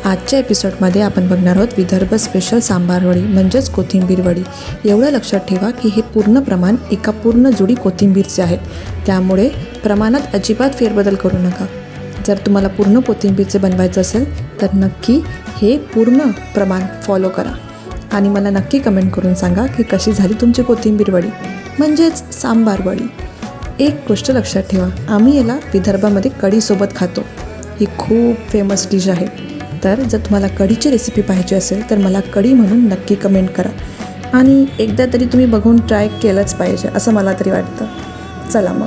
आजच्या एपिसोडमध्ये आपण बघणार आहोत विदर्भ स्पेशल सांबार वडी म्हणजेच कोथिंबीर वडी. एवढं लक्षात ठेवा की हे पूर्ण प्रमाण एका पूर्ण जुडी कोथिंबीरचे आहेत, त्यामुळे प्रमाणात अजिबात फेरबदल करू नका. जर तुम्हाला पूर्ण कोथिंबीरचे बनवायचं असेल तर नक्की हे पूर्ण प्रमाण फॉलो करा आणि मला नक्की कमेंट करून सांगा की कशी झाली तुमची कोथिंबीर वडी म्हणजेच सांबार वडी. एक गोष्ट लक्षात ठेवा, आम्ही याला विदर्भामध्ये कढीसोबत खातो. ही खूप फेमस डिश आहे. तर जर तुम्हाला कढीची रेसिपी पाहिजे असेल तर मला कढी म्हणून नक्की कमेंट करा आणि एकदा तरी तुम्ही बघून ट्राय केलंच पाहिजे असं मला तरी वाटतं. चला मग